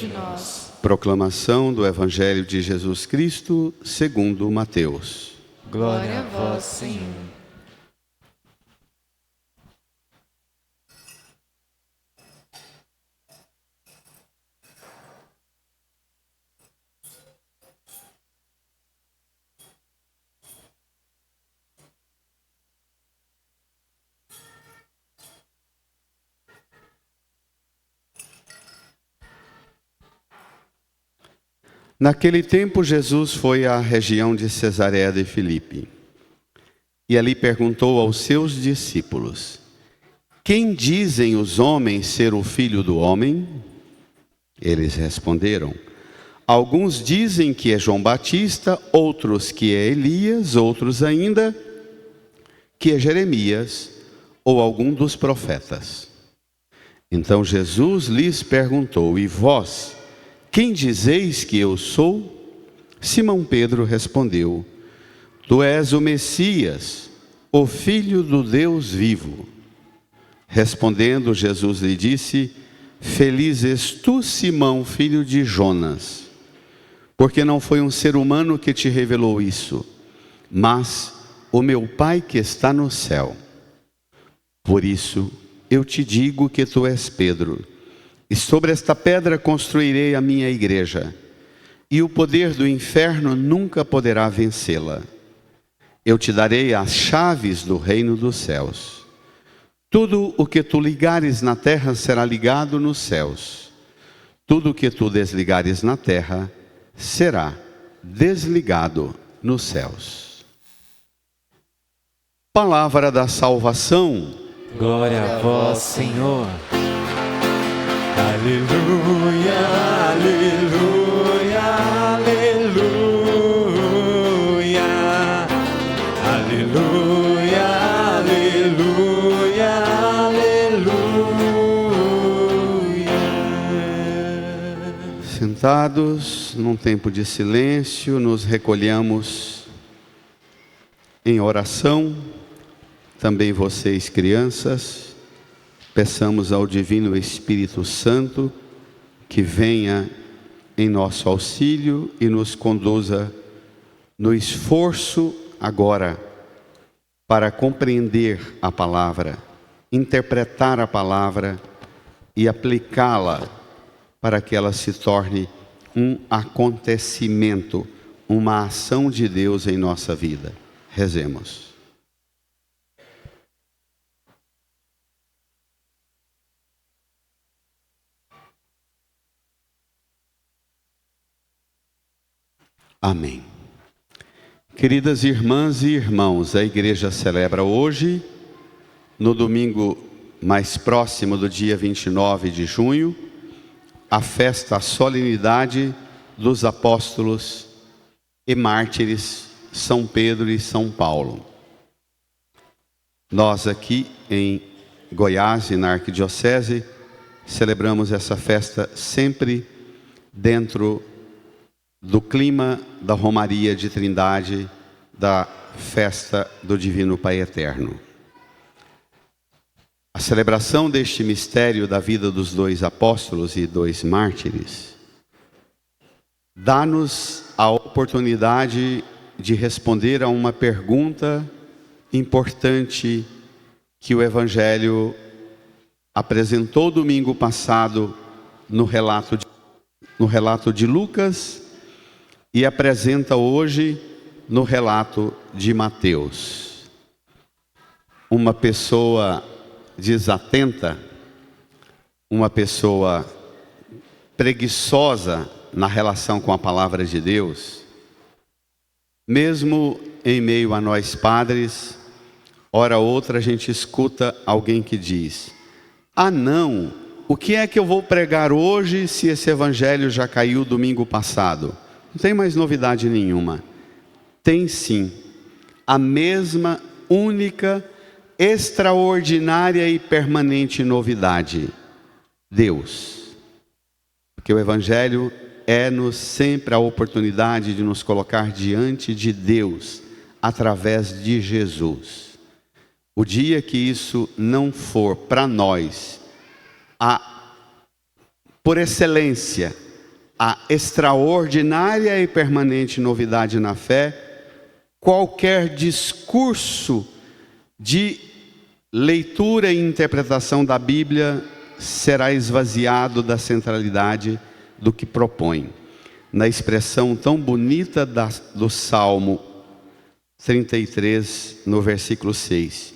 de nós. Proclamação do Evangelho de Jesus Cristo segundo Mateus. Glória a vós, Senhor. Naquele tempo, Jesus foi à região de Cesareia de Filipe e ali perguntou aos seus discípulos: quem dizem os homens ser o Filho do Homem? Eles responderam: alguns dizem que é João Batista, outros que é Elias, outros ainda que é Jeremias ou algum dos profetas. Então Jesus lhes perguntou: e vós, quem dizeis que eu sou? Simão Pedro respondeu: tu és o Messias, o Filho do Deus vivo. Respondendo, Jesus lhe disse: feliz és tu, Simão, filho de Jonas, porque não foi um ser humano que te revelou isso, mas o meu Pai que está no céu. Por isso eu te digo que tu és Pedro, e sobre esta pedra construirei a minha igreja, e o poder do inferno nunca poderá vencê-la. Eu te darei as chaves do reino dos céus. Tudo o que tu ligares na terra será ligado nos céus. Tudo o que tu desligares na terra será desligado nos céus. Palavra da salvação. Glória a vós, Senhor. Aleluia, aleluia, aleluia, aleluia, aleluia, aleluia. Sentados num tempo de silêncio, nos recolhemos em oração. Também vocês, crianças, peçamos ao Divino Espírito Santo que venha em nosso auxílio e nos conduza no esforço agora para compreender a palavra, interpretar a palavra e aplicá-la para que ela se torne um acontecimento, uma ação de Deus em nossa vida. Rezemos. Amém. Queridas irmãs e irmãos, a igreja celebra hoje, no domingo mais próximo do dia 29 de junho, a festa, a solenidade dos apóstolos e mártires São Pedro e São Paulo. Nós aqui em Goiás e na Arquidiocese celebramos essa festa sempre dentro do clima da Romaria de Trindade, da festa do Divino Pai Eterno. A celebração deste mistério da vida dos dois apóstolos e dois mártires dá-nos a oportunidade de responder a uma pergunta importante que o Evangelho apresentou domingo passado no relato de Lucas e apresenta hoje no relato de Mateus. Uma pessoa desatenta, uma pessoa preguiçosa na relação com a palavra de Deus, mesmo em meio a nós padres, hora outra a gente escuta alguém que diz: ah não, o que é que eu vou pregar hoje se esse evangelho já caiu domingo passado? Não tem mais novidade nenhuma. Tem sim, a mesma, única, extraordinária e permanente novidade: Deus. Porque o Evangelho é-nos sempre a oportunidade de nos colocar diante de Deus, através de Jesus. O dia que isso não for para nós, por excelência, a extraordinária e permanente novidade na fé, qualquer discurso de leitura e interpretação da Bíblia será esvaziado da centralidade do que propõe. Na expressão tão bonita do Salmo 33, no versículo 6.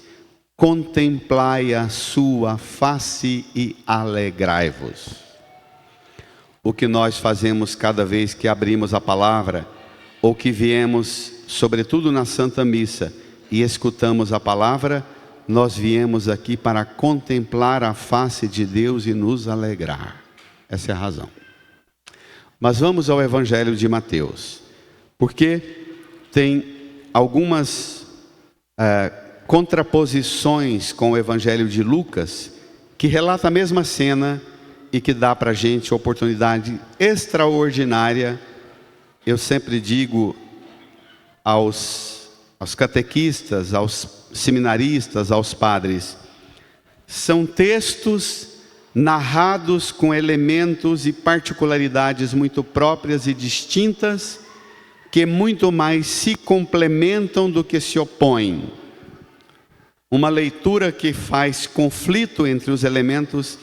Contemplai a sua face e alegrai-vos. O que nós fazemos cada vez que abrimos a palavra, ou que viemos, sobretudo na Santa Missa, e escutamos a palavra, nós viemos aqui para contemplar a face de Deus e nos alegrar. Essa é a razão. Mas vamos ao Evangelho de Mateus, porque tem algumas contraposições com o Evangelho de Lucas, que relata a mesma cena e que dá para a gente oportunidade extraordinária. Eu sempre digo aos catequistas, aos seminaristas, aos padres, são textos narrados com elementos e particularidades muito próprias e distintas, que muito mais se complementam do que se opõem. Uma leitura que faz conflito entre os elementos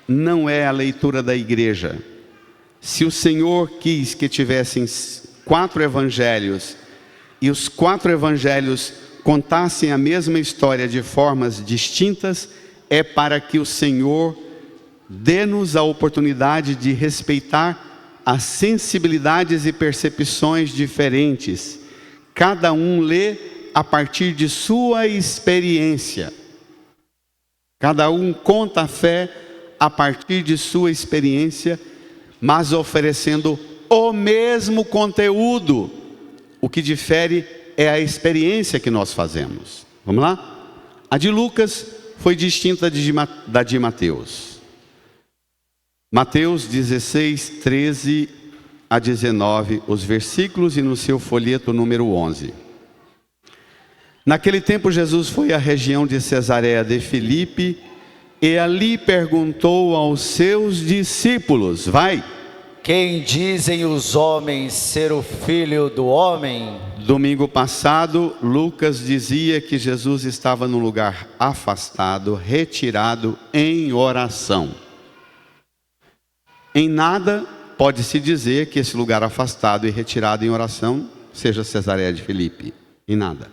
não é a leitura da igreja. Se o Senhor quis que tivessem 4 evangelhos, e os 4 evangelhos contassem a mesma história de formas distintas, é para que o Senhor dê-nos a oportunidade de respeitar as sensibilidades e percepções diferentes. Cada um lê a partir de sua experiência. Cada um conta a fé a partir de sua experiência, mas oferecendo o mesmo conteúdo. O que difere é a experiência que nós fazemos. Vamos lá? A de Lucas foi distinta da de Mateus. Mateus 16, 13 a 19, os versículos, e no seu folheto número 11. Naquele tempo Jesus foi à região de Cesareia de Filipe, e ali perguntou aos seus discípulos, quem dizem os homens ser o Filho do Homem? Domingo passado, Lucas dizia que Jesus estava num lugar afastado, retirado em oração. Em nada pode-se dizer que esse lugar afastado e retirado em oração seja Cesareia de Filipe. Em nada.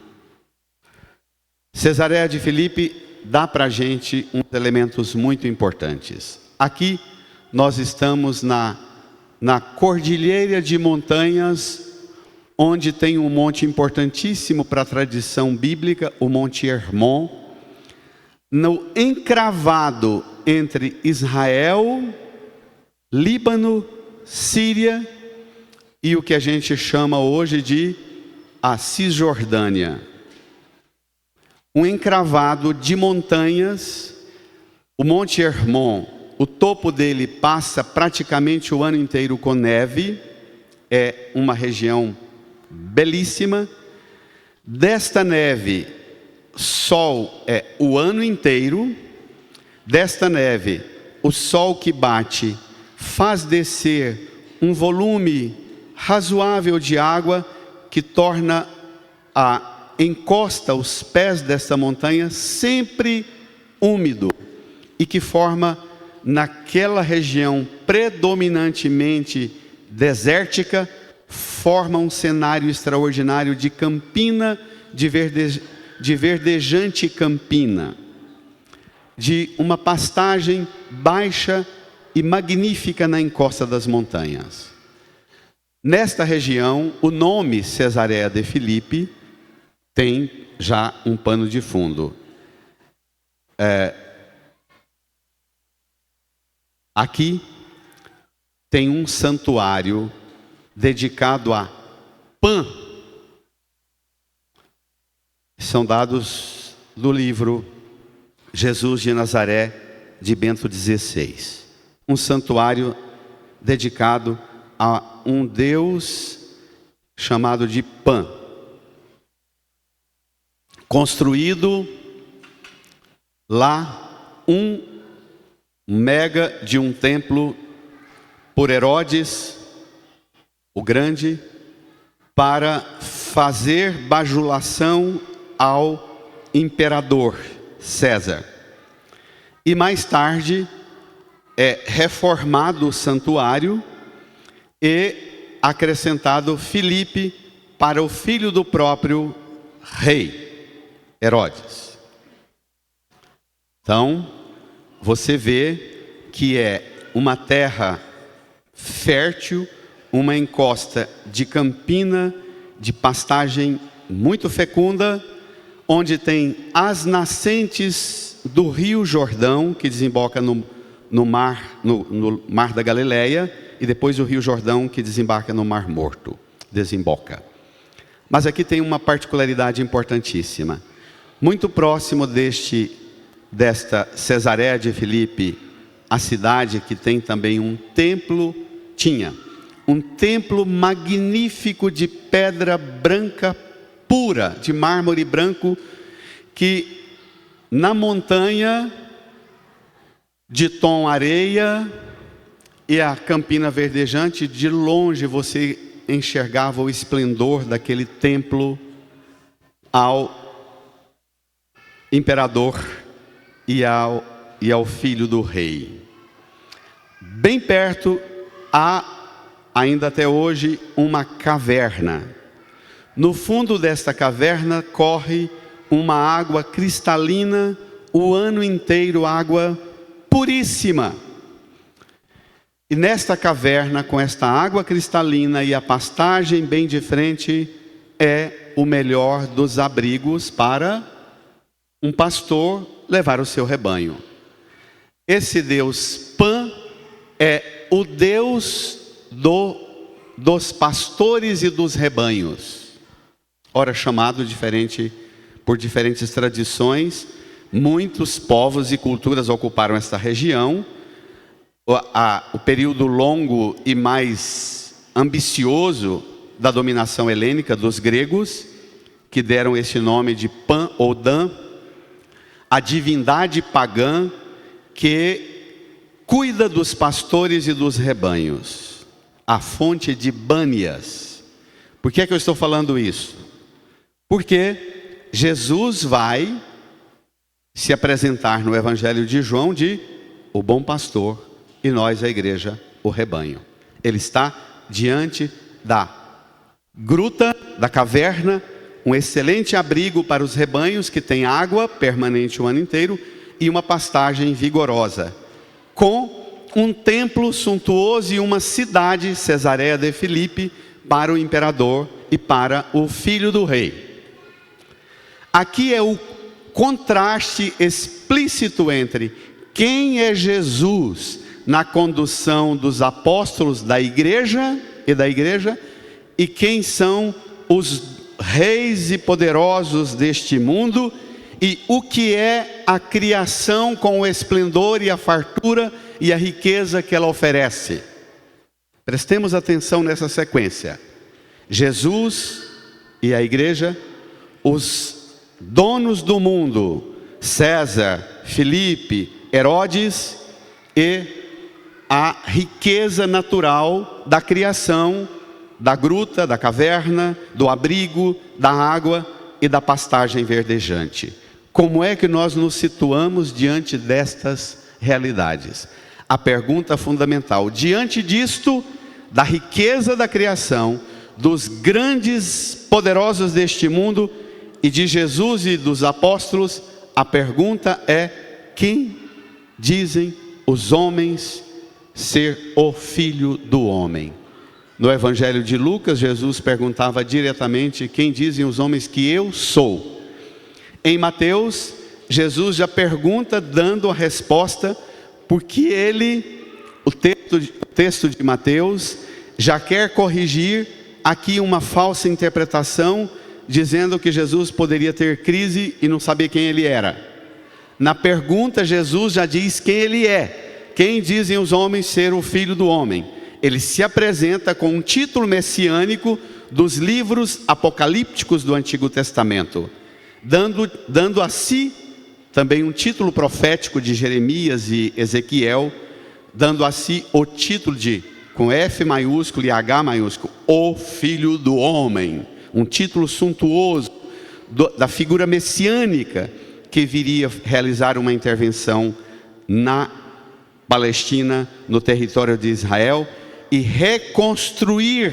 Cesareia de Filipe dá para a gente uns elementos muito importantes. Aqui nós estamos na cordilheira de montanhas, onde tem um monte importantíssimo para a tradição bíblica, o Monte Hermon, no encravado entre Israel, Líbano, Síria e o que a gente chama hoje de a Cisjordânia. Um encravado de montanhas, o Monte Hermon, o topo dele passa praticamente o ano inteiro com neve, é uma região belíssima. Desta neve, sol é o ano inteiro. Desta neve, o sol que bate faz descer um volume razoável de água que torna encosta os pés desta montanha sempre úmido e que forma naquela região predominantemente desértica, forma um cenário extraordinário de campina, de verdejante campina, de uma pastagem baixa e magnífica na encosta das montanhas. Nesta região, o nome Cesareia de Filipe tem já um pano de fundo. Aqui tem um santuário dedicado a Pan. São dados do livro Jesus de Nazaré, de Bento XVI. Um santuário dedicado a um Deus chamado de Pan. Construído lá um mega de um templo por Herodes, o Grande, para fazer bajulação ao imperador César. E mais tarde é reformado o santuário e acrescentado Filipe para o filho do próprio rei, Herodes. Então, você vê que é uma terra fértil, uma encosta de campina, de pastagem muito fecunda, onde tem as nascentes do rio Jordão, que desemboca no mar da Galileia, e depois o rio Jordão, que desembarca no Mar Morto, desemboca. Mas aqui tem uma particularidade importantíssima. Muito próximo desta Cesareia de Filipe, a cidade que tem também um templo, tinha um templo magnífico de pedra branca pura, de mármore branco, que na montanha de tom areia e a campina verdejante, de longe você enxergava o esplendor daquele templo ao imperador e ao filho do rei. Bem perto há, ainda até hoje, uma caverna. No fundo desta caverna corre uma água cristalina, o ano inteiro, água puríssima. E nesta caverna, com esta água cristalina e a pastagem bem de frente, é o melhor dos abrigos para um pastor levar o seu rebanho. Esse Deus Pan é o Deus dos pastores e dos rebanhos. Ora, chamado por diferentes tradições, muitos povos e culturas ocuparam esta região. O período longo e mais ambicioso da dominação helênica dos gregos, que deram esse nome de Pan ou Dan, a divindade pagã que cuida dos pastores e dos rebanhos, a fonte de Bânias. Por que é que eu estou falando isso? Porque Jesus vai se apresentar no Evangelho de João de o bom pastor, e nós, a igreja, o rebanho. Ele está diante da gruta, da caverna, um excelente abrigo para os rebanhos, que tem água permanente o ano inteiro e uma pastagem vigorosa, com um templo suntuoso e uma cidade, Cesareia de Filipe, para o imperador e para o filho do rei. Aqui é o contraste explícito entre quem é Jesus na condução dos apóstolos da igreja e quem são os reis e poderosos deste mundo, e o que é a criação com o esplendor e a fartura e a riqueza que ela oferece. Prestemos atenção nessa sequência: Jesus e a igreja, os donos do mundo, César, Filipe, Herodes, e a riqueza natural da criação, da gruta, da caverna, do abrigo, da água e da pastagem verdejante. Como é que nós nos situamos diante destas realidades? A pergunta fundamental: diante disto, da riqueza da criação, dos grandes poderosos deste mundo e de Jesus e dos apóstolos, a pergunta é: quem dizem os homens ser o Filho do Homem? No Evangelho de Lucas, Jesus perguntava diretamente: quem dizem os homens que eu sou? Em Mateus, Jesus já pergunta dando a resposta, porque o texto de Mateus já quer corrigir aqui uma falsa interpretação, dizendo que Jesus poderia ter crise e não saber quem ele era. Na pergunta, Jesus já diz quem ele é. Quem dizem os homens ser o Filho do Homem? Ele se apresenta com um título messiânico dos livros apocalípticos do Antigo Testamento, dando a si também um título profético de Jeremias e Ezequiel, dando a si o título de com F maiúsculo e H maiúsculo, o Filho do Homem, um título suntuoso da figura messiânica que viria realizar uma intervenção na Palestina, no território de Israel, e reconstruir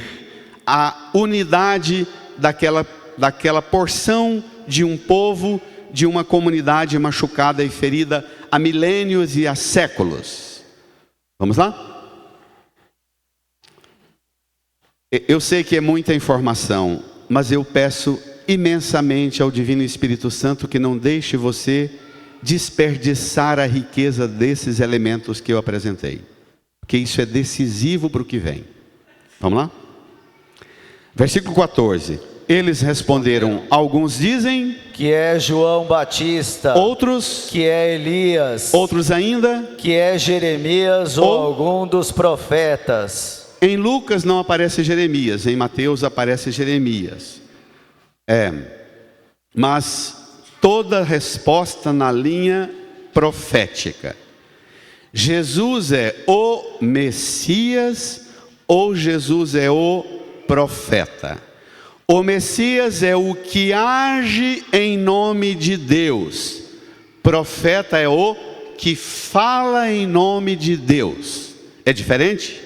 a unidade daquela porção de um povo, de uma comunidade machucada e ferida há milênios e há séculos. Vamos lá? Eu sei que é muita informação, mas eu peço imensamente ao Divino Espírito Santo que não deixe você desperdiçar a riqueza desses elementos que eu apresentei, porque isso é decisivo para o que vem. Vamos lá? Versículo 14. Eles responderam: alguns dizem que é João Batista, outros que é Elias, outros ainda que é Jeremias ou algum dos profetas. Em Lucas não aparece Jeremias, em Mateus aparece Jeremias. Mas toda resposta na linha profética. Jesus é o Messias ou Jesus é o profeta? O Messias é o que age em nome de Deus. Profeta é o que fala em nome de Deus. É diferente?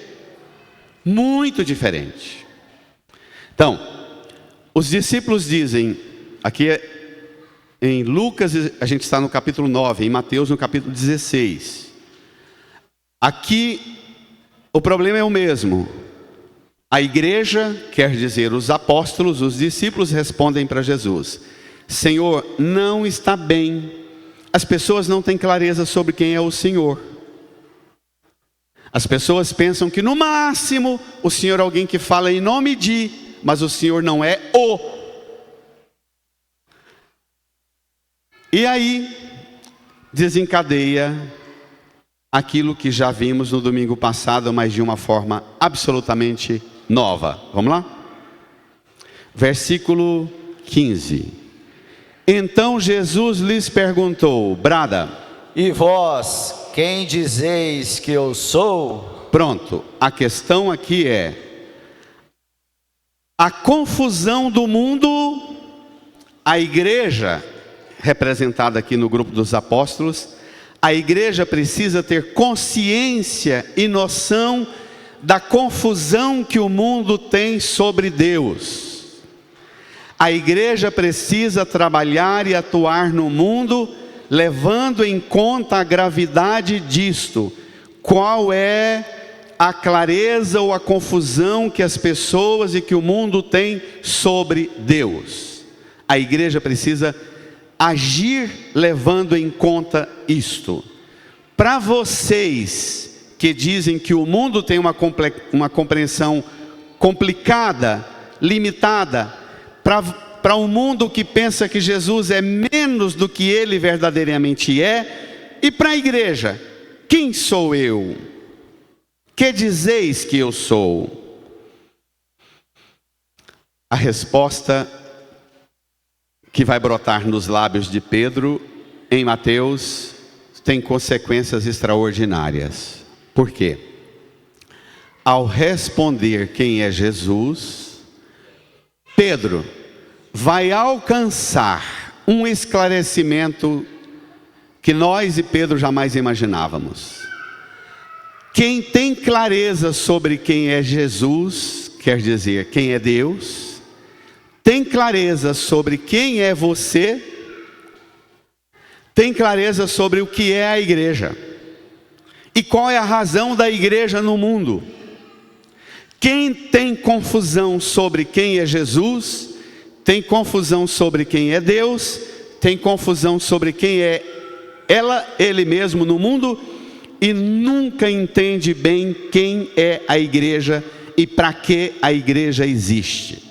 Muito diferente. Então, os discípulos dizem, aqui em Lucas a gente está no capítulo 9, em Mateus no capítulo 16. Aqui o problema é o mesmo. A igreja, quer dizer os apóstolos, os discípulos respondem para Jesus: Senhor, não está bem. As pessoas não têm clareza sobre quem é o Senhor. As pessoas pensam que no máximo o Senhor é alguém que fala em nome de, mas o Senhor não é o. E aí desencadeia aquilo que já vimos no domingo passado, mas de uma forma absolutamente nova. Vamos lá? Versículo 15. Então Jesus lhes perguntou, brada: e vós, quem dizeis que eu sou? Pronto, a questão aqui é a confusão do mundo. A igreja, representada aqui no grupo dos apóstolos, a igreja precisa ter consciência e noção da confusão que o mundo tem sobre Deus. A igreja precisa trabalhar e atuar no mundo, levando em conta a gravidade disto. Qual é a clareza ou a confusão que as pessoas e que o mundo tem sobre Deus? A igreja precisa agir levando em conta isto. Para vocês que dizem que o mundo tem uma compreensão complicada, limitada, para um mundo que pensa que Jesus é menos do que ele verdadeiramente é, e para a igreja, quem sou eu? Que dizeis que eu sou? A resposta que vai brotar nos lábios de Pedro em Mateus tem consequências extraordinárias. Por quê? Ao responder quem é Jesus, Pedro vai alcançar um esclarecimento que nós e Pedro jamais imaginávamos. Quem tem clareza sobre quem é Jesus, quer dizer, quem é Deus, tem clareza sobre quem é você, tem clareza sobre o que é a igreja e qual é a razão da igreja no mundo. Quem tem confusão sobre quem é Jesus, tem confusão sobre quem é Deus, tem confusão sobre quem é ele mesmo no mundo, e nunca entende bem quem é a igreja e para que a igreja existe.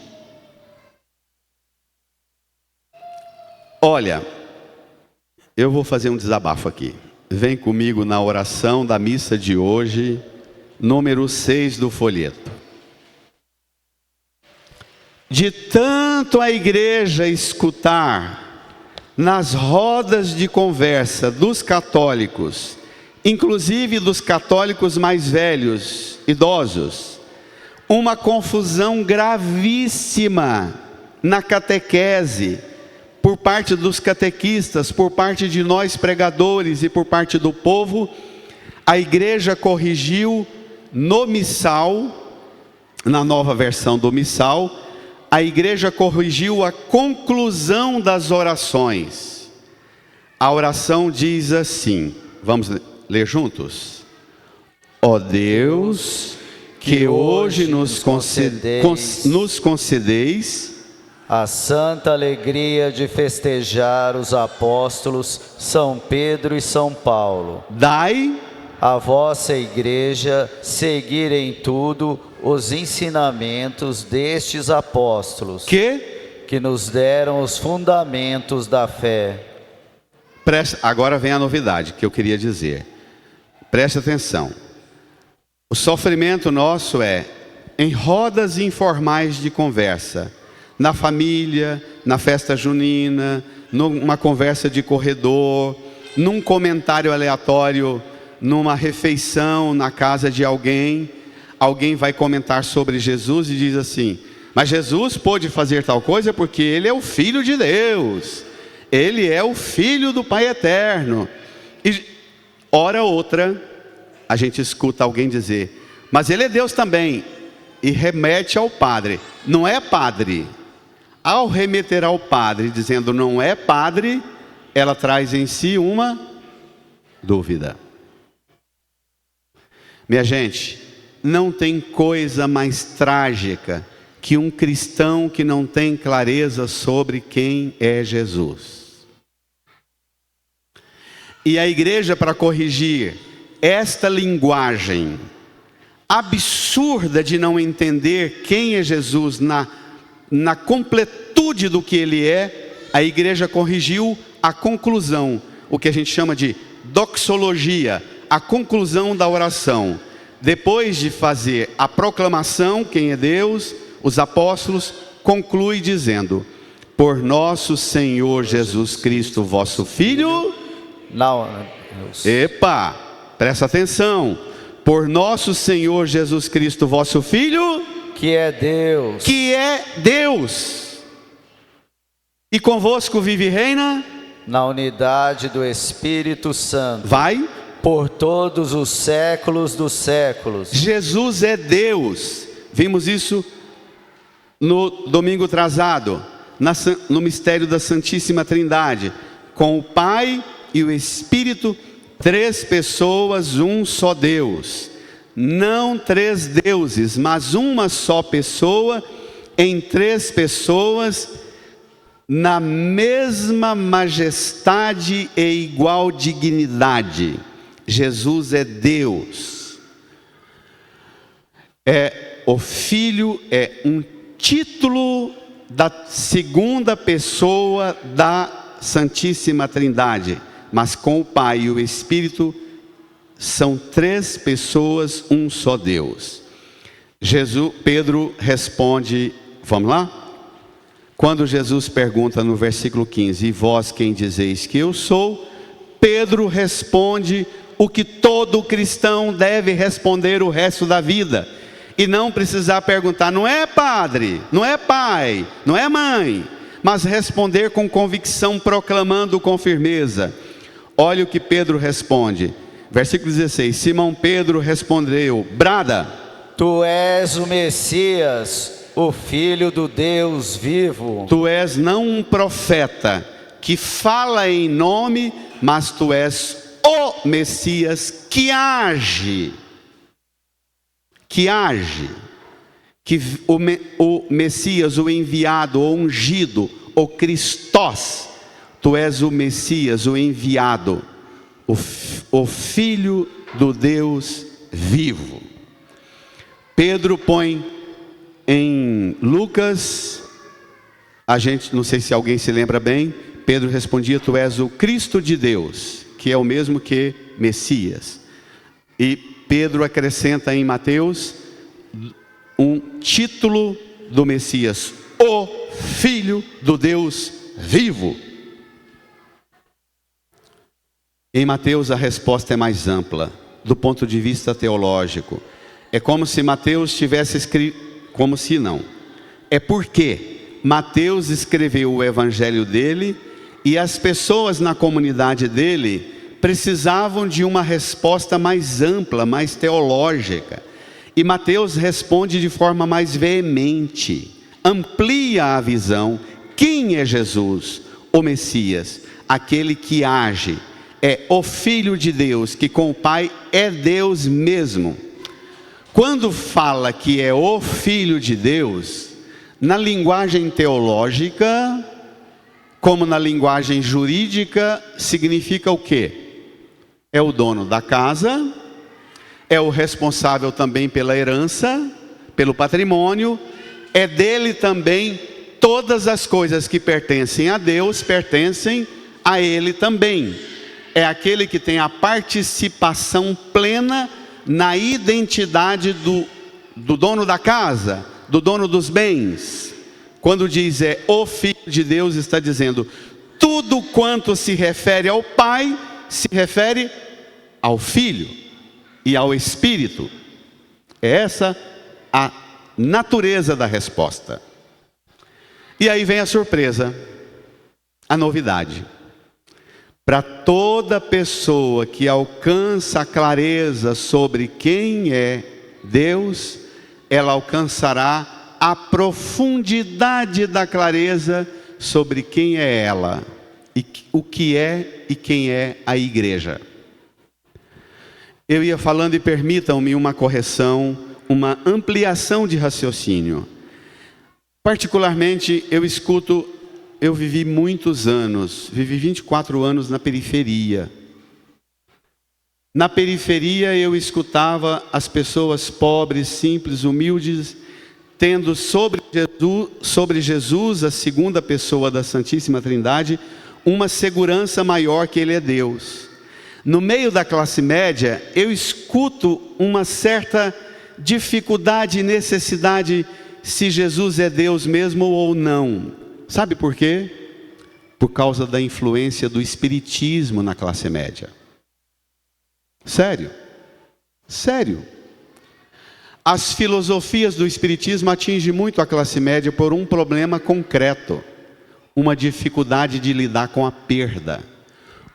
Olha, eu vou fazer um desabafo aqui. Vem comigo na oração da missa de hoje, número 6 do folheto. De tanto a igreja escutar nas rodas de conversa dos católicos inclusive dos católicos mais velhos, idosos, uma confusão gravíssima na catequese, por parte dos catequistas, por parte de nós pregadores e por parte do povo. A igreja corrigiu no missal, na nova versão do missal, a igreja corrigiu a conclusão das orações. A oração diz assim, vamos ler juntos? Ó Deus, que hoje nos concedeis a santa alegria de festejar os apóstolos São Pedro e São Paulo. Dai a vossa igreja seguir em tudo os ensinamentos destes apóstolos, que nos deram os fundamentos da fé. Agora vem a novidade que eu queria dizer. Preste atenção. O sofrimento nosso é em rodas informais de conversa, na família, na festa junina, numa conversa de corredor, num comentário aleatório, numa refeição na casa de alguém. Alguém vai comentar sobre Jesus e diz assim: mas Jesus pôde fazer tal coisa porque Ele é o Filho de Deus, Ele é o Filho do Pai Eterno. E hora outra, a gente escuta alguém dizer: mas Ele é Deus também, e remete ao Padre. Não é Padre. Ao remeter ao Padre, dizendo não é Padre, ela traz em si uma dúvida. Minha gente, não tem coisa mais trágica que um cristão que não tem clareza sobre quem é Jesus. E a igreja, para corrigir esta linguagem absurda de não entender quem é Jesus na completude do que Ele é, a igreja corrigiu a conclusão, o que a gente chama de doxologia, a conclusão da oração. Depois de fazer a proclamação, quem é Deus, os apóstolos, conclui dizendo: por nosso Senhor Jesus Cristo, vosso Filho. Epa, presta atenção. Por nosso Senhor Jesus Cristo, vosso Filho, que é Deus. Que é Deus. E convosco vive e reina na unidade do Espírito Santo. Vai. Por todos os séculos dos séculos. Jesus é Deus. Vimos isso no domingo atrasado, no mistério da Santíssima Trindade. Com o Pai e o Espírito, 3 pessoas, um só Deus. Não 3 deuses, mas uma só pessoa, em 3 pessoas, na mesma majestade e igual dignidade. Jesus é Deus. O Filho é um título da segunda pessoa da Santíssima Trindade, mas com o Pai e o Espírito são 3 pessoas, um só Deus. Pedro responde, vamos lá? Quando Jesus pergunta no versículo 15: e vós quem dizeis que eu sou? Pedro responde o que todo cristão deve responder o resto da vida, e não precisar perguntar: não é padre, não é pai, não é mãe, mas responder com convicção, proclamando com firmeza. Olha o que Pedro responde, versículo 16: Simão Pedro respondeu: brada, tu és o Messias, o Filho do Deus vivo. Tu és não um profeta que fala em nome, mas tu és o Messias que age, que o Messias, o enviado, o ungido, o Christos. Tu és o Messias, o enviado, o Filho do Deus vivo. Pedro põe em Lucas, não sei se alguém se lembra bem, Pedro respondia: tu és o Cristo de Deus, que é o mesmo que Messias. E Pedro acrescenta em Mateus um título do Messias: o Filho do Deus vivo. Em Mateus a resposta é mais ampla, do ponto de vista teológico. É como se Mateus tivesse escrito, como se não. É porque Mateus escreveu o evangelho dele e as pessoas na comunidade dele precisavam de uma resposta mais ampla, mais teológica. E Mateus responde de forma mais veemente, amplia a visão. Quem é Jesus, o Messias? Aquele que age, é o Filho de Deus, que com o Pai é Deus mesmo. Quando fala que é o Filho de Deus, na linguagem teológica, como na linguagem jurídica, significa o quê? É o dono da casa, é o responsável também pela herança, pelo patrimônio, é dele também todas as coisas que pertencem a Deus, pertencem a ele também. É aquele que tem a participação plena na identidade do dono da casa, do dono dos bens. Quando diz é o Filho de Deus, está dizendo tudo quanto se refere ao Pai, se refere ao Filho e ao Espírito. É essa a natureza da resposta. E aí vem a surpresa, a novidade. Para toda pessoa que alcança a clareza sobre quem é Deus, ela alcançará a profundidade da clareza sobre quem é ela, e o que é e quem é a igreja. Eu ia falando e permitam-me uma correção, uma ampliação de raciocínio. Particularmente, eu vivi muitos anos, vivi 24 anos na periferia. Na periferia eu escutava as pessoas pobres, simples, humildes, tendo sobre Jesus, a segunda pessoa da Santíssima Trindade, uma segurança maior que Ele é Deus. No meio da classe média, eu escuto uma certa dificuldade e necessidade se Jesus é Deus mesmo ou não. Sabe por quê? Por causa da influência do espiritismo na classe média. Sério. Sério. As filosofias do espiritismo atingem muito a classe média por um problema concreto, uma dificuldade de lidar com a perda.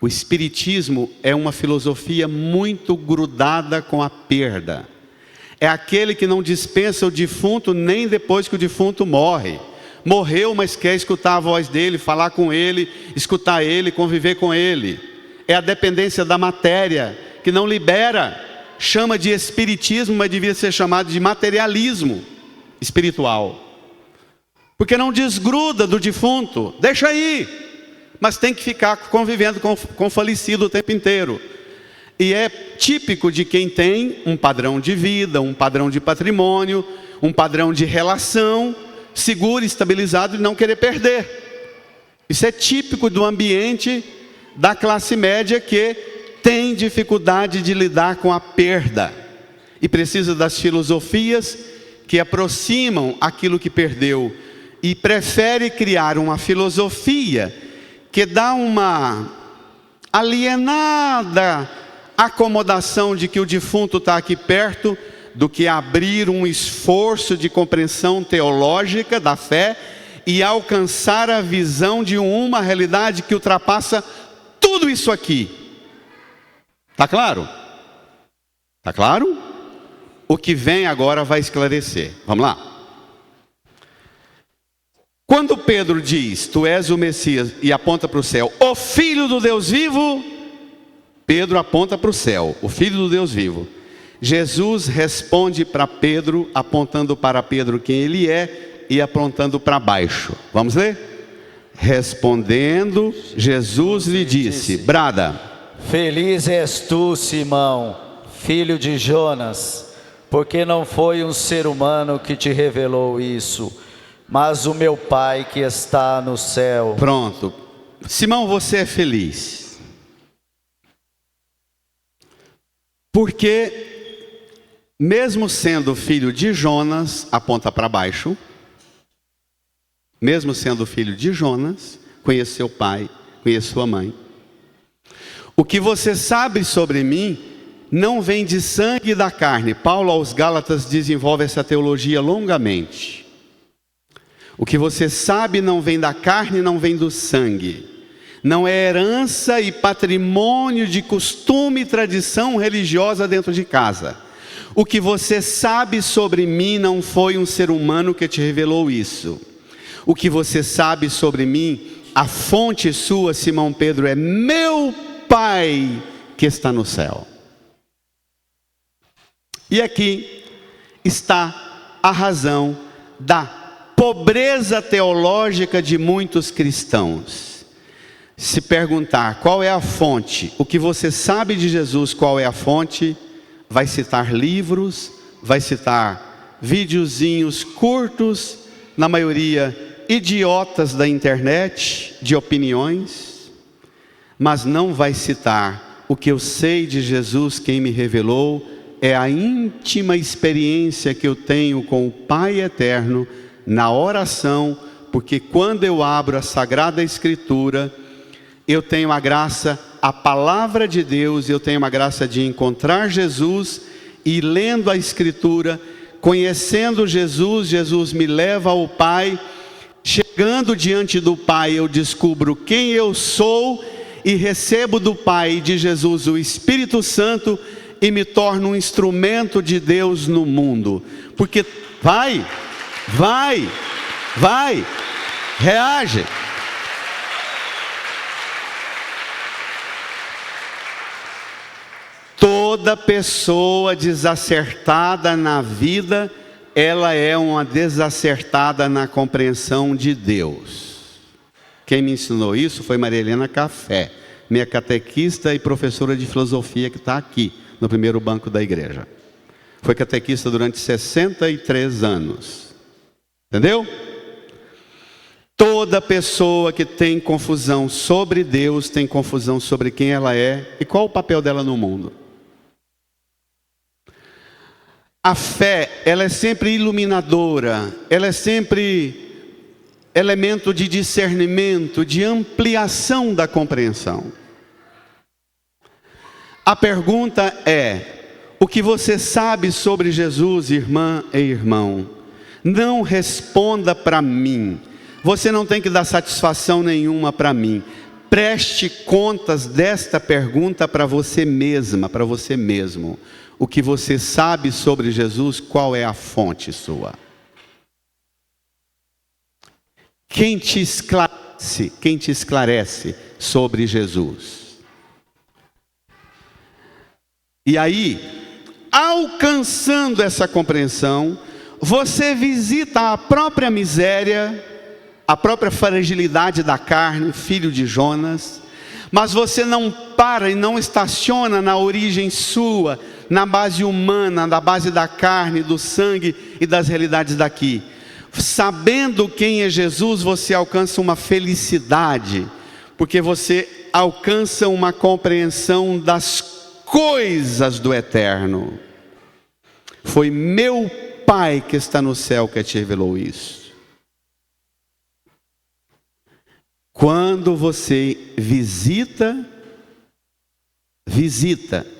O espiritismo é uma filosofia muito grudada com a perda. É aquele que não dispensa o defunto nem depois que o defunto morre. Morreu, mas quer escutar a voz dele, falar com ele, escutar ele, conviver com ele. É a dependência da matéria, que não libera. Chama de espiritismo, mas devia ser chamado de materialismo espiritual. Porque não desgruda do defunto, deixa aí. Mas tem que ficar convivendo com o falecido o tempo inteiro. E é típico de quem tem um padrão de vida, um padrão de patrimônio, um padrão de relação seguro, estabilizado e não querer perder. Isso é típico do ambiente da classe média que tem dificuldade de lidar com a perda e precisa das filosofias que aproximam aquilo que perdeu e prefere criar uma filosofia que dá uma alienada acomodação de que o defunto está aqui perto, do que abrir um esforço de compreensão teológica da fé e alcançar a visão de uma realidade que ultrapassa tudo isso aqui. Está claro? Está claro? O que vem agora vai esclarecer. Vamos lá. Quando Pedro diz, tu és o Messias, e aponta para o céu, o Filho do Deus vivo, Pedro aponta para o céu, o Filho do Deus vivo. Jesus responde para Pedro, apontando para Pedro quem ele é e apontando para baixo. Vamos ler? Respondendo, Jesus lhe disse, brada. Feliz és tu, Simão, filho de Jonas, porque não foi um ser humano que te revelou isso, mas o meu Pai que está no céu. Pronto. Simão, você é feliz. Porque, mesmo sendo filho de Jonas, aponta para baixo, mesmo sendo filho de Jonas, conheceu o pai, conheceu a mãe. O que você sabe sobre mim não vem de sangue e da carne. Paulo aos Gálatas desenvolve essa teologia longamente. O que você sabe não vem da carne, não vem do sangue. Não é herança e patrimônio de costume e tradição religiosa dentro de casa. O que você sabe sobre mim não foi um ser humano que te revelou isso. O que você sabe sobre mim, a fonte sua, Simão Pedro, é meu Pai que está no céu. E aqui está a razão da pobreza teológica de muitos cristãos. Se perguntar qual é a fonte, o que você sabe de Jesus, qual é a fonte, vai citar livros, vai citar videozinhos curtos, na maioria idiotas da internet, de opiniões, mas não vai citar o que eu sei de Jesus, quem me revelou, é a íntima experiência que eu tenho com o Pai Eterno, na oração, porque quando eu abro a Sagrada Escritura, eu tenho a graça, a palavra de Deus, eu tenho a graça de encontrar Jesus, e lendo a Escritura, conhecendo Jesus, Jesus me leva ao Pai, chegando diante do Pai, eu descubro quem eu sou, e recebo do Pai e de Jesus o Espírito Santo, e me torno um instrumento de Deus no mundo, porque vai, reage. Toda pessoa desacertada na vida, ela é uma desacertada na compreensão de Deus. Quem me ensinou isso foi Maria Helena Café, minha catequista e professora de filosofia que está aqui, no primeiro banco da igreja. Foi catequista durante 63 anos. Entendeu? Toda pessoa que tem confusão sobre Deus, tem confusão sobre quem ela é e qual o papel dela no mundo. A fé, ela é sempre iluminadora, ela é sempre elemento de discernimento, de ampliação da compreensão. A pergunta é: o que você sabe sobre Jesus, irmã e irmão? Não responda para mim. Você não tem que dar satisfação nenhuma para mim. Preste contas desta pergunta para você mesma, para você mesmo. O que você sabe sobre Jesus, qual é a fonte sua? Quem te esclarece sobre Jesus? E aí, alcançando essa compreensão, você visita a própria miséria, a própria fragilidade da carne, filho de Jonas, mas você não para e não estaciona na origem sua, na base humana, na base da carne, do sangue e das realidades daqui. Sabendo quem é Jesus, você alcança uma felicidade, porque você alcança uma compreensão das coisas do eterno. Foi meu Pai que está no céu que te revelou isso. Quando você visita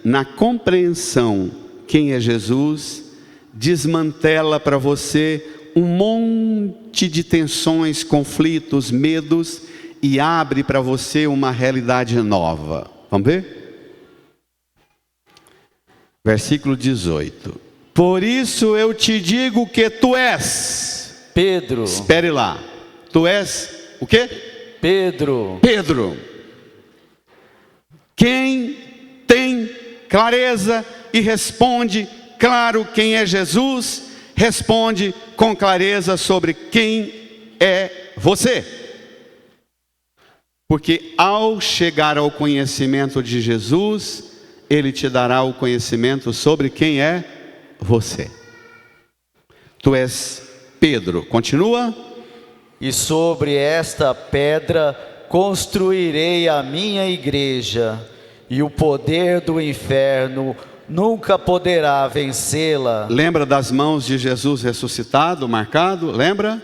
na compreensão quem é Jesus, desmantela para você um monte de tensões, conflitos, medos e abre para você uma realidade nova. Vamos ver? Versículo 18. Por isso eu te digo que tu és Pedro. Espere lá. Tu és o quê? Pedro. Pedro. Quem tem clareza e responde claro quem é Jesus, responde com clareza sobre quem é você. Porque ao chegar ao conhecimento de Jesus, Ele te dará o conhecimento sobre quem é você. Tu és Pedro. Continua. E sobre esta pedra construirei a minha igreja, e o poder do inferno nunca poderá vencê-la. Lembra das mãos de Jesus ressuscitado, marcado? Lembra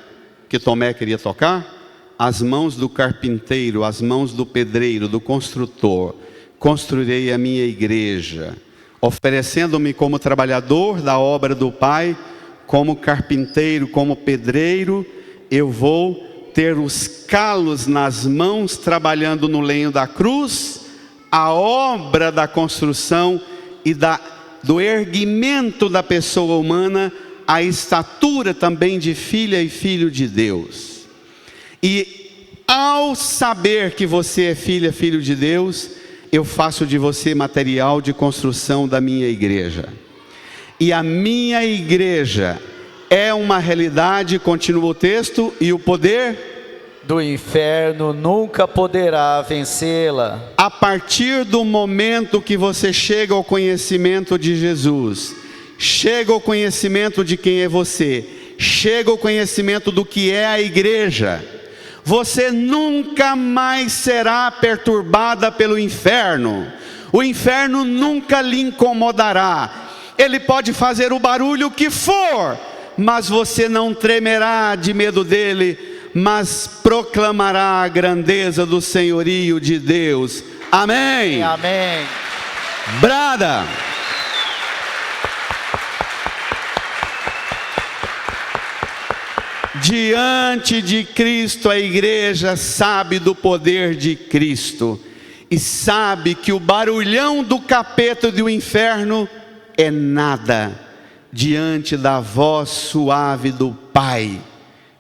que Tomé queria tocar? As mãos do carpinteiro, as mãos do pedreiro, do construtor, construirei a minha igreja, oferecendo-me como trabalhador da obra do Pai, como carpinteiro, como pedreiro. Eu vou ter os calos nas mãos, trabalhando no lenho da cruz, a obra da construção e do erguimento da pessoa humana, a estatura também de filha e filho de Deus. E ao saber que você é filha, filho de Deus, eu faço de você material de construção da minha igreja. E a minha igreja é uma realidade, continua o texto, e o poder do inferno nunca poderá vencê-la. A partir do momento que você chega ao conhecimento de Jesus, chega ao conhecimento de quem é você, chega ao conhecimento do que é a igreja, você nunca mais será perturbada pelo inferno. O inferno nunca lhe incomodará. Ele pode fazer o barulho que for, mas você não tremerá de medo dele, mas proclamará a grandeza do senhorio de Deus. Amém. Amém. Brada. Diante de Cristo, a igreja sabe do poder de Cristo e sabe que o barulhão do capeta e do inferno é nada diante da voz suave do Pai,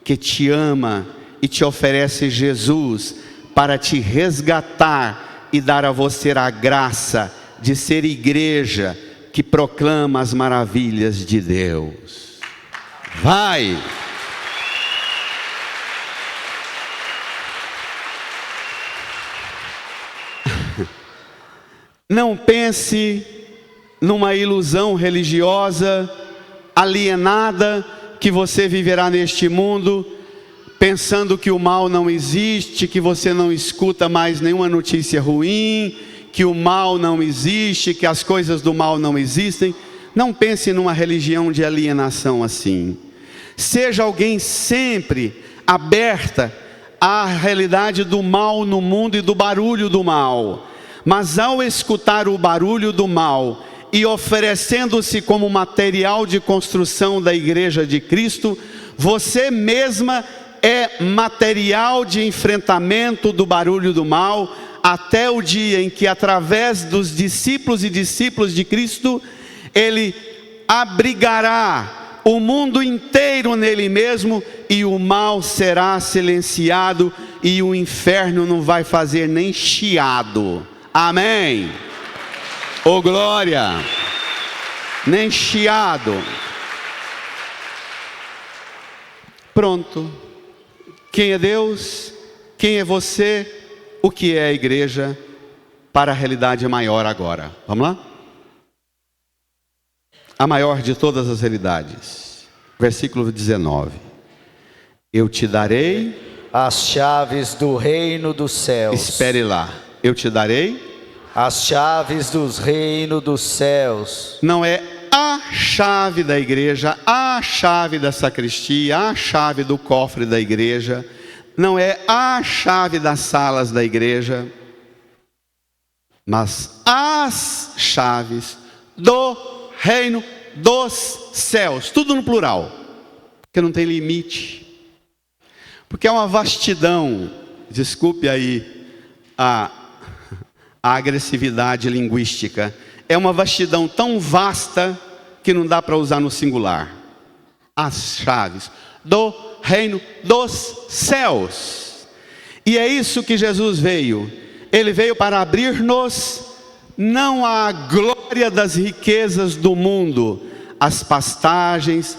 que te ama e te oferece Jesus para te resgatar e dar a você a graça de ser igreja que proclama as maravilhas de Deus. Vai! Não pense numa ilusão religiosa alienada que você viverá neste mundo, pensando que o mal não existe, que você não escuta mais nenhuma notícia ruim, que o mal não existe, que as coisas do mal não existem. Não pense numa religião de alienação assim. Seja alguém sempre aberta à realidade do mal no mundo e do barulho do mal. Mas ao escutar o barulho do mal e oferecendo-se como material de construção da igreja de Cristo, você mesma é material de enfrentamento do barulho do mal, até o dia em que, através dos discípulos e discípulas de Cristo, Ele abrigará o mundo inteiro nele mesmo, e o mal será silenciado, e o inferno não vai fazer nem chiado. Amém. Oh glória. Nem chiado. Pronto. Quem é Deus? Quem é você? O que é a igreja? Para a realidade maior agora. Vamos lá? A maior de todas as realidades. Versículo 19. Eu te darei as chaves do reino dos céus. Espere lá. Eu te darei as chaves dos reinos dos céus. Não é a chave da igreja, a chave da sacristia, a chave do cofre da igreja. Não é a chave das salas da igreja, mas as chaves do reino dos céus. Tudo no plural, porque não tem limite. Porque é uma vastidão, desculpe aí a agressividade linguística, é uma vastidão tão vasta que não dá para usar no singular. As chaves do reino dos céus. E é isso que Jesus veio. Ele veio para abrir-nos não a glória das riquezas do mundo, as pastagens,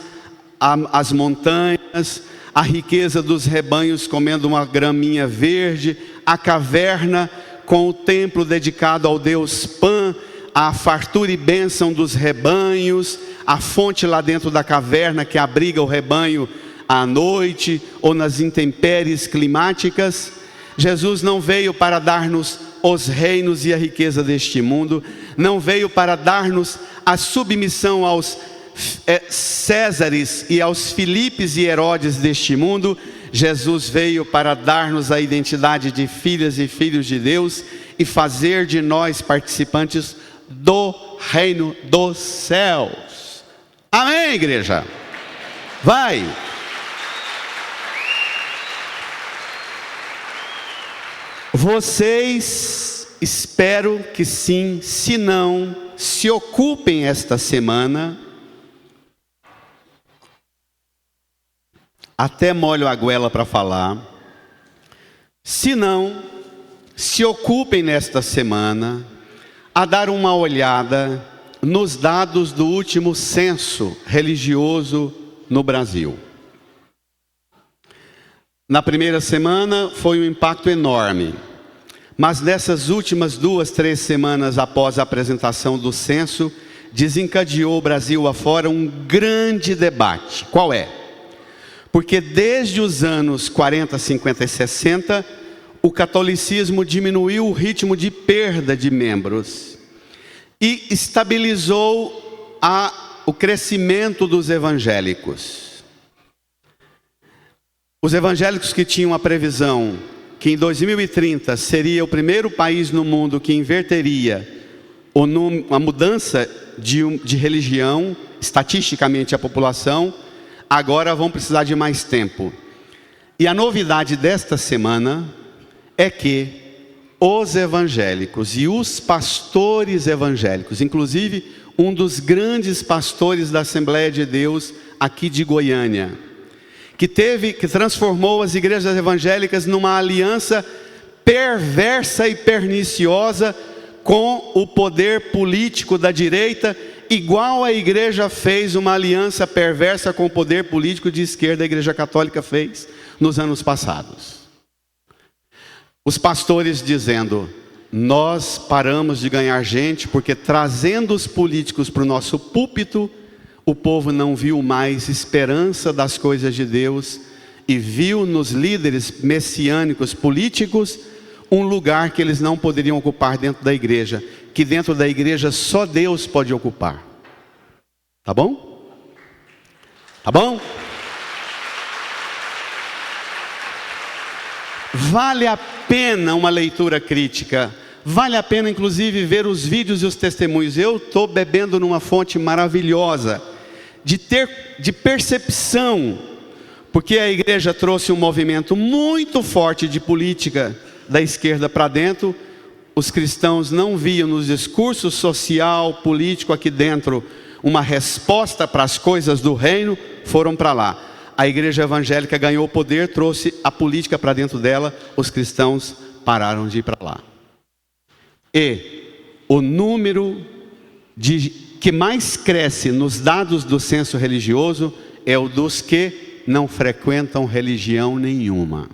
as montanhas, a riqueza dos rebanhos comendo uma graminha verde, a caverna com o templo dedicado ao Deus Pan, a fartura e bênção dos rebanhos, a fonte lá dentro da caverna que abriga o rebanho à noite ou nas intempéries climáticas. Jesus não veio para dar-nos os reinos e a riqueza deste mundo, não veio para dar-nos a submissão aos Césares e aos Filipes e Herodes deste mundo. Jesus veio para dar-nos a identidade de filhas e filhos de Deus e fazer de nós participantes do reino dos céus. Amém, igreja? Vai! Vocês, espero que sim, se não, se ocupem esta semana. Até molho a goela para falar. Se não, se ocupem nesta semana a dar uma olhada nos dados do último censo religioso no Brasil. Na primeira semana foi um impacto enorme, mas nessas últimas 2, 3 semanas após a apresentação do censo, desencadeou o Brasil afora um grande debate. Qual é? Porque desde os anos 40, 50 e 60, o catolicismo diminuiu o ritmo de perda de membros e estabilizou o crescimento dos evangélicos. Os evangélicos que tinham a previsão que em 2030 seria o primeiro país no mundo que inverteria a mudança de religião, estatisticamente a população, agora vão precisar de mais tempo. E a novidade desta semana é que os evangélicos e os pastores evangélicos, inclusive um dos grandes pastores da Assembleia de Deus aqui de Goiânia, que transformou as igrejas evangélicas numa aliança perversa e perniciosa com o poder político da direita, igual a igreja fez uma aliança perversa com o poder político de esquerda, a Igreja Católica fez nos anos passados. Os pastores dizendo: nós paramos de ganhar gente porque trazendo os políticos para o nosso púlpito, o povo não viu mais esperança das coisas de Deus e viu nos líderes messiânicos políticos um lugar que eles não poderiam ocupar dentro da igreja, que dentro da igreja só Deus pode ocupar. Tá bom? Tá bom? Vale a pena uma leitura crítica. Vale a pena inclusive ver os vídeos e os testemunhos. Eu estou bebendo numa fonte maravilhosa de percepção, porque a igreja trouxe um movimento muito forte de política da esquerda para dentro. Os cristãos não viam no discurso social, político aqui dentro uma resposta para as coisas do reino, foram para lá. A igreja evangélica ganhou poder, trouxe a política para dentro dela, os cristãos pararam de ir para lá. E o número que mais cresce nos dados do censo religioso é o dos que não frequentam religião nenhuma.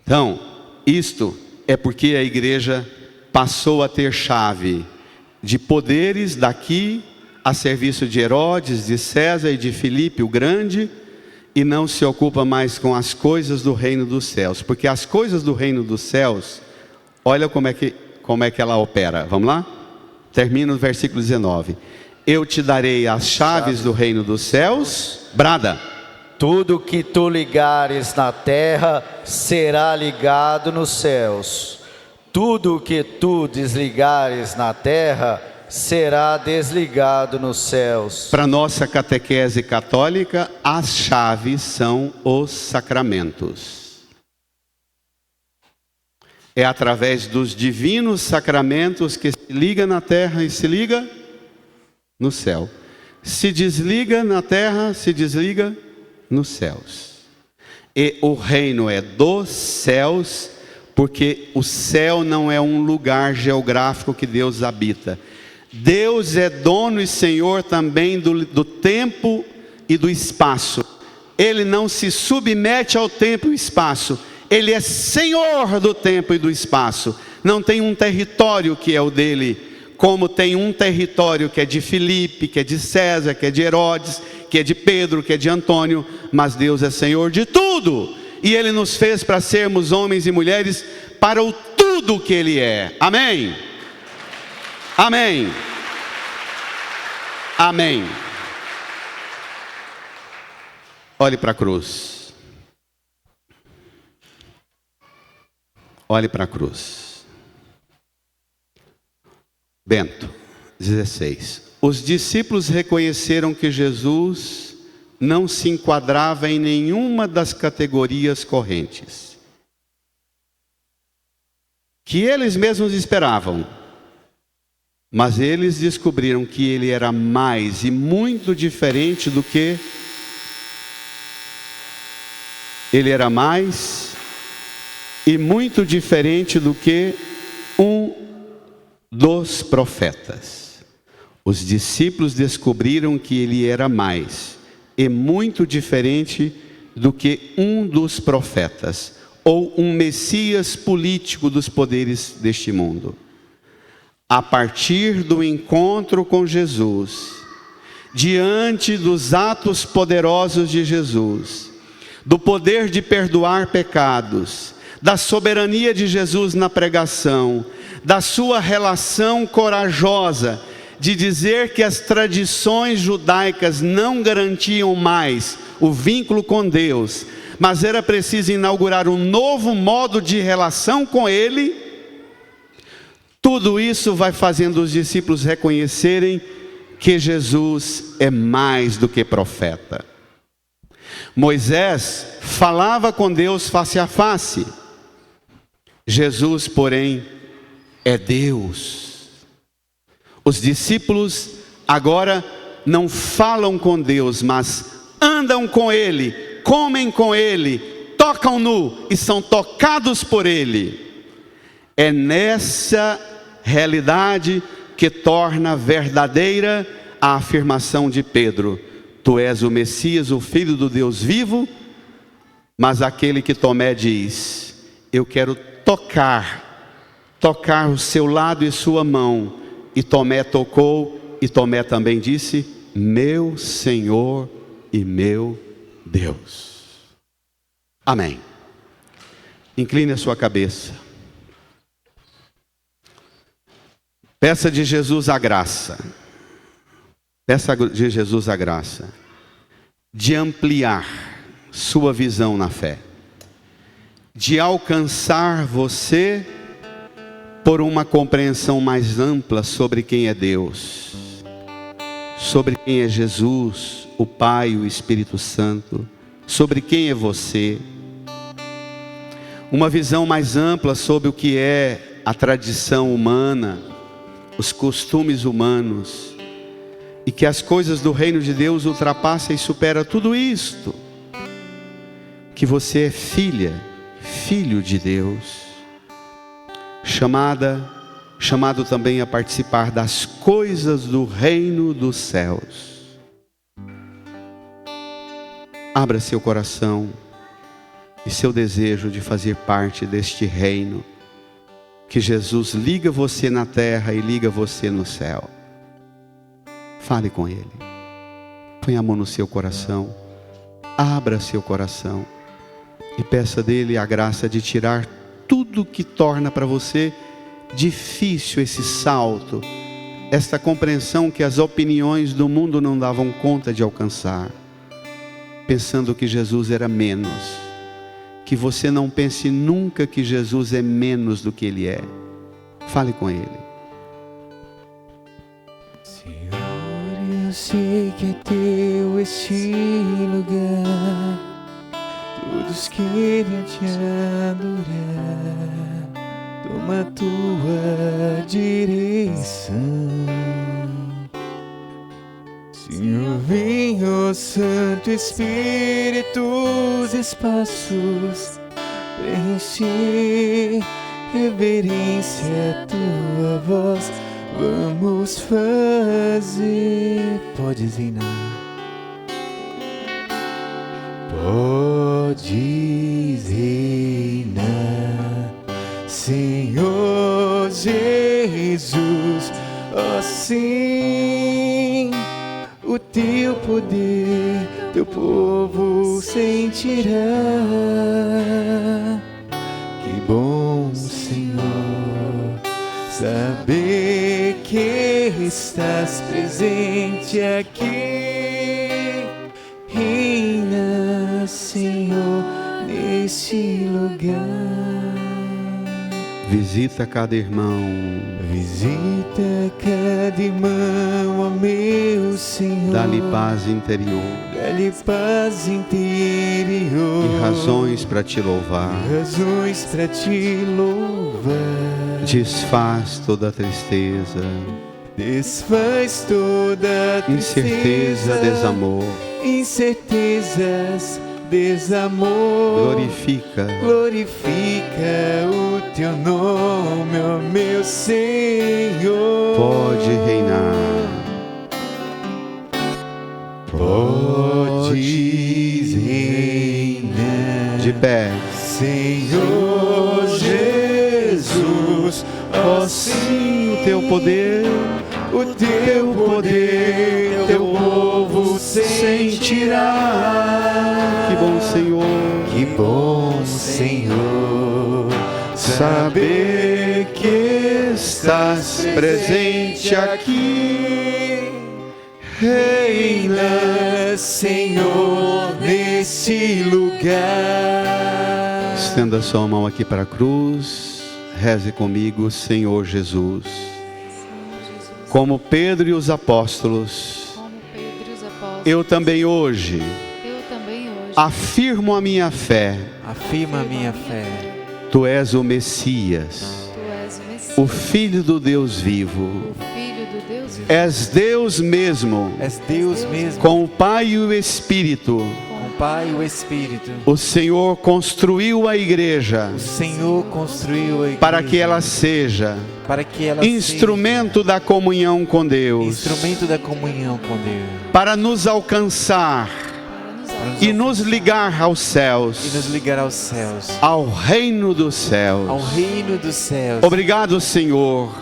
Então, isto é porque a igreja passou a ter chave de poderes daqui a serviço de Herodes, de César e de Filipe o Grande, e não se ocupa mais com as coisas do reino dos céus, porque as coisas do reino dos céus, olha como é que ela opera. Vamos lá? Termina no versículo 19. Eu te darei as chaves do reino dos céus. Brada. Tudo que tu ligares na terra será ligado nos céus. Tudo que tu desligares na terra será desligado nos céus. Para nossa catequese católica, as chaves são os sacramentos. É através dos divinos sacramentos que se liga na terra e se liga no céu. Se desliga na terra, se desliga nos céus. E o reino é dos céus, porque o céu não é um lugar geográfico que Deus habita. Deus é dono e senhor também do tempo e do espaço. Ele não se submete ao tempo e espaço. Ele é senhor do tempo e do espaço. Não tem um território que é o dele, como tem um território que é de Filipe, que é de César, que é de Herodes, que é de Pedro, que é de Antônio. Mas Deus é senhor de tudo. E Ele nos fez para sermos homens e mulheres para o tudo que Ele é. Amém? Amém. Amém. Olhe para a cruz. Olhe para a cruz. Bento 16. Os discípulos reconheceram que Jesus não se enquadrava em nenhuma das categorias correntes que eles mesmos esperavam, mas eles descobriram que ele era mais e muito diferente do que um dos profetas. Os discípulos descobriram que ele era mais e muito diferente do que um dos profetas, ou um Messias político dos poderes deste mundo. A partir do encontro com Jesus, diante dos atos poderosos de Jesus, do poder de perdoar pecados, da soberania de Jesus na pregação, da sua relação corajosa de dizer que as tradições judaicas não garantiam mais o vínculo com Deus, mas era preciso inaugurar um novo modo de relação com Ele. Tudo isso vai fazendo os discípulos reconhecerem que Jesus é mais do que profeta. Moisés falava com Deus face a face. Jesus, porém, é Deus. Os discípulos agora não falam com Deus, mas andam com Ele, comem com Ele, tocam-no e são tocados por Ele. É nessa realidade que torna verdadeira a afirmação de Pedro: Tu és o Messias, o Filho do Deus vivo. Mas aquele que Tomé diz: Eu quero tocar o seu lado e sua mão. E Tomé tocou, e Tomé também disse: Meu Senhor e meu Deus. Amém. Incline a sua cabeça. Peça de Jesus a graça. Peça de Jesus a graça de ampliar sua visão na fé, de alcançar você por uma compreensão mais ampla sobre quem é Deus, sobre quem é Jesus, o Pai e o Espírito Santo, sobre quem é você. Uma visão mais ampla sobre o que é a tradição humana, os costumes humanos, e que as coisas do reino de Deus ultrapassam e superam tudo isto. Que você é filho de Deus, chamado também a participar das coisas do reino dos céus. Abra seu coração e seu desejo de fazer parte deste reino, que Jesus liga você na terra e liga você no céu. Fale com Ele, põe a mão no seu coração, abra seu coração e peça dele a graça de tirar tudo que torna para você difícil esse salto, esta compreensão que as opiniões do mundo não davam conta de alcançar, pensando que Jesus era menos. Que você não pense nunca que Jesus é menos do que Ele é. Fale com Ele. Senhor, eu sei que é teu este lugar, todos querem te adorar, toma tua direção. Senhor, vem, ó Santo Espírito, os espaços preencher, reverência à tua voz, vamos fazer. Podes reinar, podes reinar, Senhor Jesus, ó sim. O teu poder, teu povo sentirá. Que bom, Senhor, saber que estás presente aqui. Reina, Senhor, neste lugar. Visita cada irmão. Visita cada irmão, ó meu Senhor. Dá-lhe paz interior. Dá-lhe paz interior. E razões para te louvar. Razões para te louvar. Desfaz toda a tristeza. Desfaz toda a tristeza. Incerteza, desamor. Incertezas, desamor. Glorifica o teu nome, ó meu Senhor. Pode reinar. Podes reinar. De pé. Senhor Jesus, ó sim, O teu poder, o teu poder, teu povo sentirá. que bom Senhor. Que bom, Senhor, saber que estás presente aqui. Reina, Senhor, nesse lugar. Estenda sua mão aqui para a cruz. Reze comigo, Senhor Jesus. Como Pedro e os apóstolos, eu também hoje afirmo a minha fé. Afirma a minha fé. Tu és o Messias, o Filho do Deus vivo. És Deus mesmo, És Deus mesmo, com o Pai e o Espírito. com o Pai e o Espírito. O Senhor construiu a igreja O Senhor construiu a igreja para que ela seja para que ela instrumento da comunhão com seja Deus, instrumento da comunhão com Deus, para nos alcançar e nos ligar aos e céus, nos ligar aos céus, ao reino dos ao céus. reino dos céus. Obrigado, Senhor,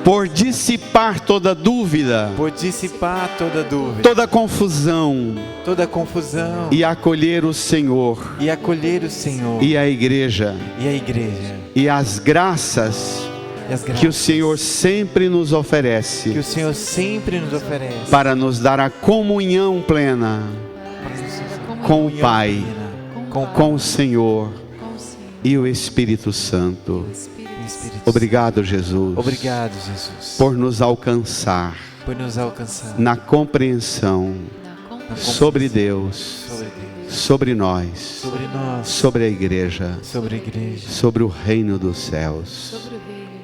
por dissipar toda dúvida, Por dissipar toda dúvida, toda confusão toda confusão e acolher o Senhor e acolher o Senhor e a igreja e a igreja e as graças e as graças que o Senhor sempre nos que oferece o Senhor sempre nos oferece para nos dar a comunhão plena com o Pai, com o Senhor e o Espírito Santo. Obrigado, Jesus, Obrigado, Jesus, por nos alcançar por nos alcançar na compreensão sobre Deus, sobre Deus, sobre nós, sobre nós, sobre a igreja, sobre a igreja. sobre o reino dos céus.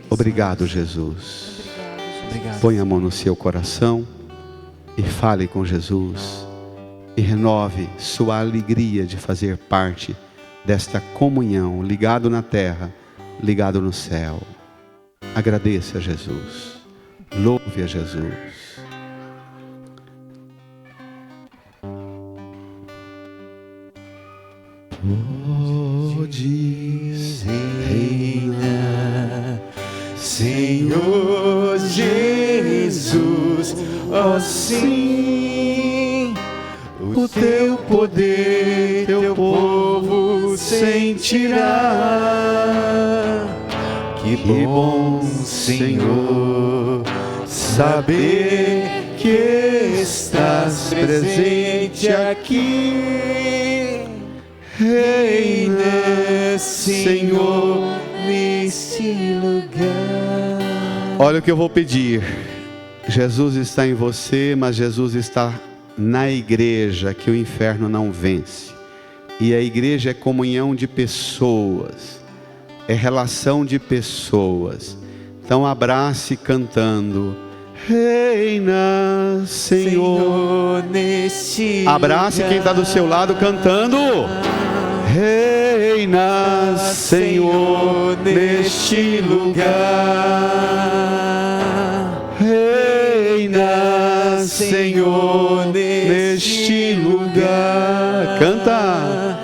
Obrigado, Jesus. Obrigado. Põe a mão no seu coração e fale com Jesus e renove sua alegria de fazer parte desta comunhão, ligado na terra, ligado no céu. Agradeça a Jesus, louve a Jesus. Podes Reina, Senhor Jesus, ó sim, o teu poder, teu povo sentirá. Que bom, Senhor, saber que estás presente aqui. Reina, Senhor, nesse lugar. Olha o que eu vou pedir. Jesus está em você, mas Jesus está na igreja que o inferno não vence. E a igreja é comunhão de pessoas, é relação de pessoas. Então abrace cantando: Reina, Senhor. Nesse Abrace quem está do seu lado cantando: Reina, Senhor, neste lugar. Reina, Senhor, neste lugar. Canta.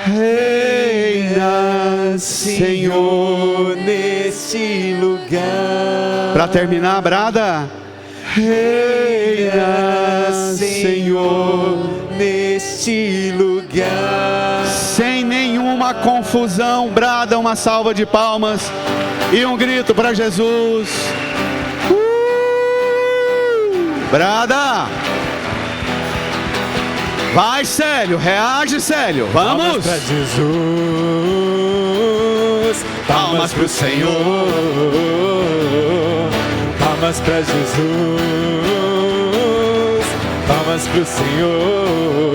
Reina, Senhor, nesse lugar. Para terminar, brada. Reina, Senhor, neste lugar. sem nenhuma confusão, brada uma salva de palmas e um grito para Jesus. Brada! Vai, Célio, reage, Célio, vamos! Para Jesus. Palmas pro Senhor, palmas pra Jesus, palmas pro Senhor.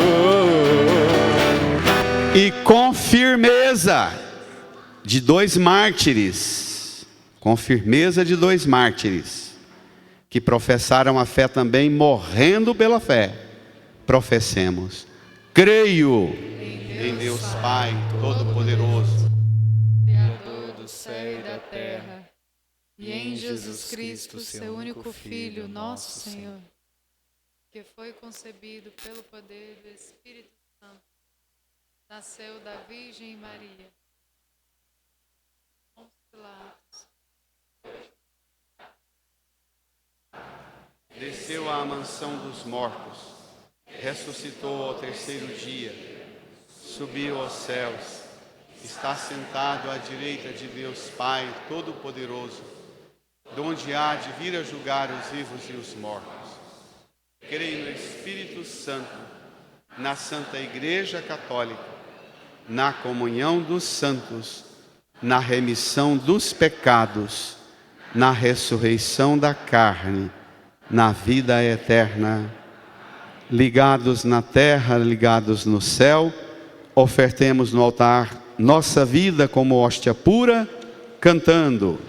E com firmeza de dois mártires, que professaram a fé também, morrendo pela fé, professemos: creio em Deus Pai Todo-Poderoso, Criador do céu e da terra, e em Jesus Cristo, seu único Filho, nosso Senhor, que foi concebido pelo poder do Espírito Santo, nasceu da Virgem Maria, Pôncio Pilatos, desceu à mansão dos mortos, ressuscitou ao terceiro dia, subiu aos céus, está sentado à direita de Deus Pai Todo-Poderoso, donde há de vir a julgar os vivos e os mortos. Creio no Espírito Santo, na Santa Igreja Católica, na comunhão dos santos, na remissão dos pecados, na ressurreição da carne, na vida eterna. Ligados na terra, ligados no céu, ofertemos no altar nossa vida como hóstia pura, cantando: